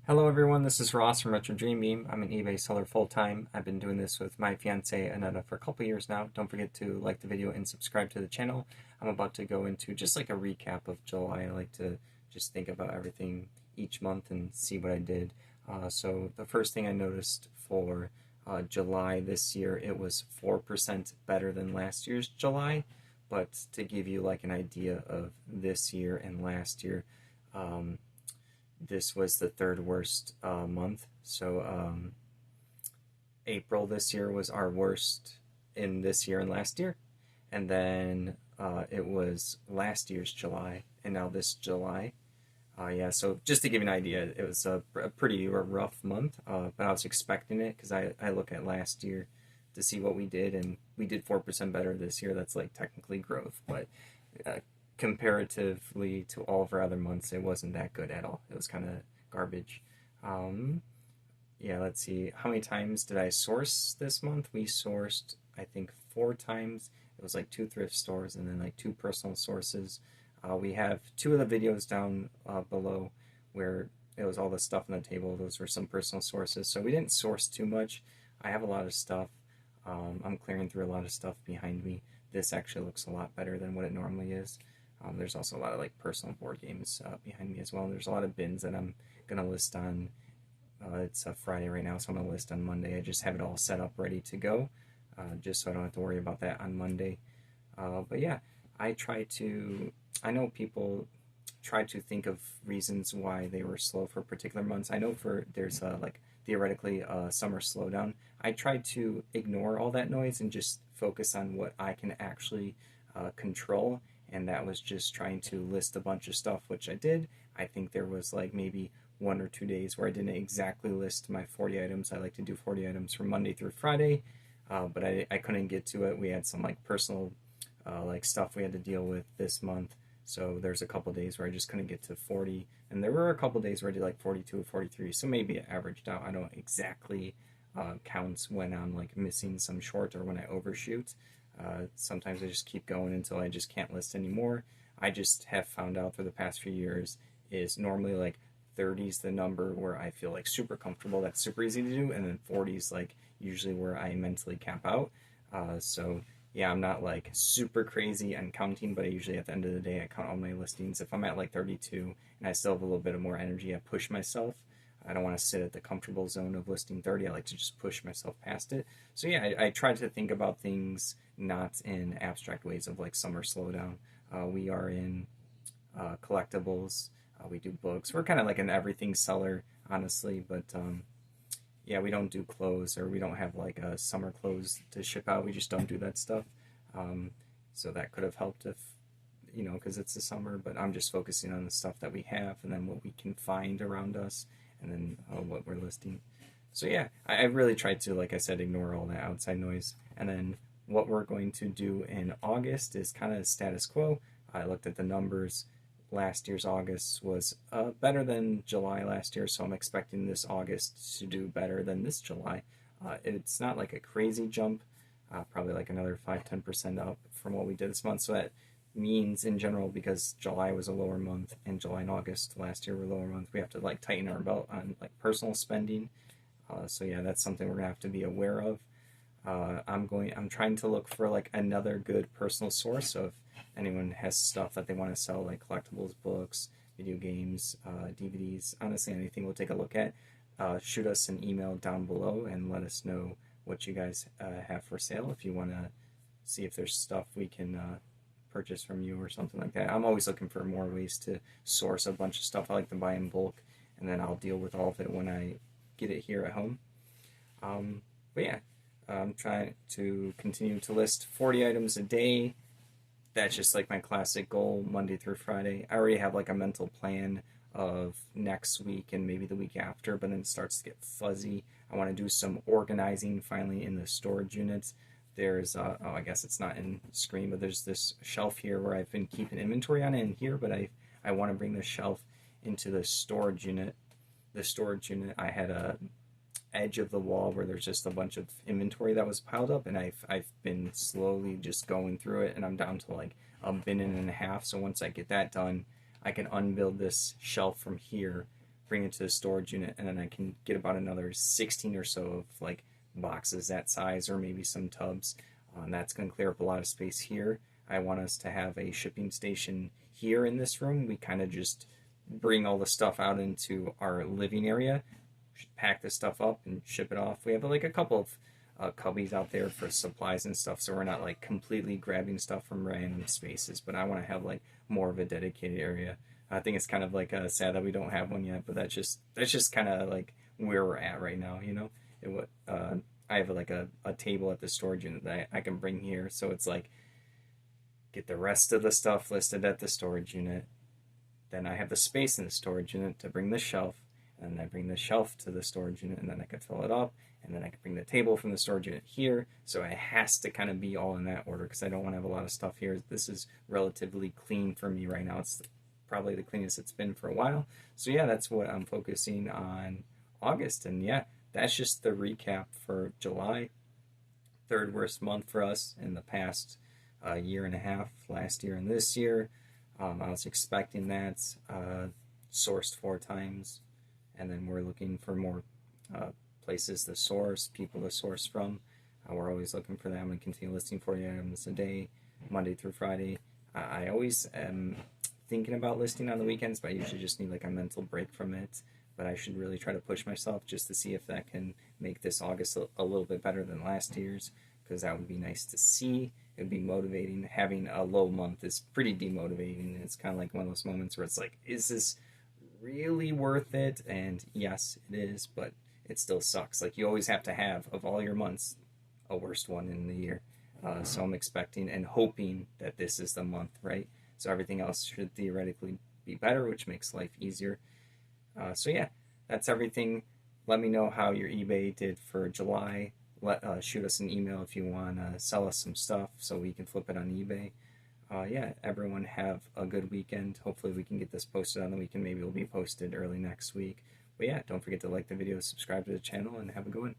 Hello everyone, this is Ross from Retro Dream Beam. I'm an eBay seller full-time. I've been doing this with my fiance Anetta for a couple years now. Don't forget to like the video and subscribe to the channel. I'm about to go into just like a recap of July. I like to just think about everything each month and see what I did. So the first thing I noticed for July this year, it was 4% better than last year's July. But to give you like an idea of this year and last year, this was the third worst month. So April this year was our worst in this year and last year. And then it was last year's July, and now this July. Yeah, so just to give you an idea, it was a pretty rough month, but I was expecting it because I look at last year to see what we did, and we did 4% better this year. That's like technically growth, but uh, comparatively to all of our other months, it wasn't that good at all. It was kind of garbage. Um, yeah, let's see. How many times did I source this month? We sourced, I think, 4 times. It was like 2 thrift stores and then like 2 personal sources. We have 2 of the videos down below where it was all the stuff on the table. Those were some personal sources. So we didn't source too much. I have a lot of stuff. I'm clearing through a lot of stuff behind me. This actually looks a lot better than what it normally is. There's also a lot of like personal board games behind me as well. There's a lot of bins that I'm gonna list on. It's Friday right now, so I'm gonna list on Monday. I just have it all set up ready to go, just so I don't have to worry about that on Monday. But yeah, I try to. I know people try to think of reasons why they were slow for particular months. I know there's like theoretically a summer slowdown. I try to ignore all that noise and just focus on what I can actually control, and that was just trying to list a bunch of stuff, which I did. I think there was like maybe 1 or 2 days where I didn't exactly list my 40 items. I like to do 40 items from Monday through Friday, but I couldn't get to it. We had some like personal like stuff we had to deal with this month. So there's a couple days where I just couldn't get to 40, and there were a couple days where I did like 42 or 43. So maybe it averaged out. I don't exactly counts when I'm like missing some short or when I overshoot. Sometimes I just keep going until I just can't list anymore. I just have found out for the past few years is normally like 30 is the number where I feel like super comfortable. That's super easy to do, and then 40 is like usually where I mentally cap out. So yeah, I'm not like super crazy on counting, but I usually at the end of the day I count all my listings. If I'm at like 32 and I still have a little bit of more energy, I push myself. I don't want to sit at the comfortable zone of listing 30. I like to just push myself past it. So yeah, I try to think about things not in abstract ways of like summer slowdown. We are in collectibles. We do books. We're kind of like an everything seller, honestly, but yeah, we don't do clothes, or we don't have like summer clothes to ship out. We just don't do that stuff. Um, so that could have helped if, because it's the summer, but I'm just focusing on the stuff that we have and then what we can find around us, and then what we're listing. So yeah, I really tried to, like I said, ignore all that outside noise. And then what we're going to do in August is kind of status quo. I looked at the numbers. Last year's August was better than July last year, so I'm expecting this August to do better than this July. It's not like a crazy jump, probably like another 5-10% up from what we did this month. So that means in general, because July was a lower month and July and August last year were lower months, we have to like tighten our belt on like personal spending. So yeah, that's something we're gonna have to be aware of. I'm trying to look for like another good personal source. So if anyone has stuff that they want to sell, like collectibles, books, video games, DVDs, honestly anything we'll take a look at, shoot us an email down below and let us know what you guys have for sale. If you want to see if there's stuff we can purchase from you or something like that. I'm always looking for more ways to source a bunch of stuff. I like to buy in bulk, and then I'll deal with all of it when I get it here at home. But yeah, I'm trying to continue to list 40 items a day. That's just like my classic goal, Monday through Friday. I already have like a mental plan of next week and maybe the week after, but then it starts to get fuzzy. I want to do some organizing finally in the storage units. There's, oh, I guess it's not in screen, but there's this shelf here where I've been keeping inventory on it in here, but I want to bring the shelf into the storage unit. The storage unit, I had a edge of the wall where there's just a bunch of inventory that was piled up, and I've been slowly just going through it, and I'm down to like a bin and a half. So once I get that done, I can unbuild this shelf from here bring it to the storage unit, and then I can get about another 16 or so of like boxes that size, or maybe some tubs. And that's going to clear up a lot of space here. I want us to have a shipping station here in this room. We kind of just bring all the stuff out into our living area, pack the stuff up, and ship it off. We have like a couple of cubbies out there for supplies and stuff, so we're not like completely grabbing stuff from random spaces. But I want to have like more of a dedicated area. I think it's kind of like sad that we don't have one yet, but that's just kind of like where we're at right now. I have like a table at the storage unit that I can bring here, so it's like get the rest of the stuff listed at the storage unit. Then I have the space in the storage unit to bring the shelf, and I bring the shelf to the storage unit, and then I can fill it up, and then I can bring the table from the storage unit here. So it has to kind of be all in that order because I don't want to have a lot of stuff here. This is relatively clean for me right now. It's probably the cleanest it's been for a while. So yeah, that's what I'm focusing on August. And yeah, that's just the recap for July. Third worst month for us in the past year and a half, last year and this year. I was expecting that, sourced 4 times, and then we're looking for more places to source, people to source from. We're always looking for that. I'm going to continue listing 40 items a day, Monday through Friday. I always am thinking about listing on the weekends, but I usually just need like a mental break from it. But I should really try to push myself just to see if that can make this August a little bit better than last year's, because that would be nice to see. It would be motivating. Having a low month is pretty demotivating. It's kind of like one of those moments where it's like, is this really worth it? And yes, it is, but it still sucks. Like, you always have to have, of all your months, a worst one in the year. So I'm expecting and hoping that this is the month, right? So everything else should theoretically be better, which makes life easier. So yeah, that's everything. Let me know how your eBay did for July. Shoot us an email if you want to sell us some stuff so we can flip it on eBay. Yeah, everyone have a good weekend. Hopefully we can get this posted on the weekend. Maybe it'll be posted early next week. But yeah, don't forget to like the video, subscribe to the channel, and have a good one.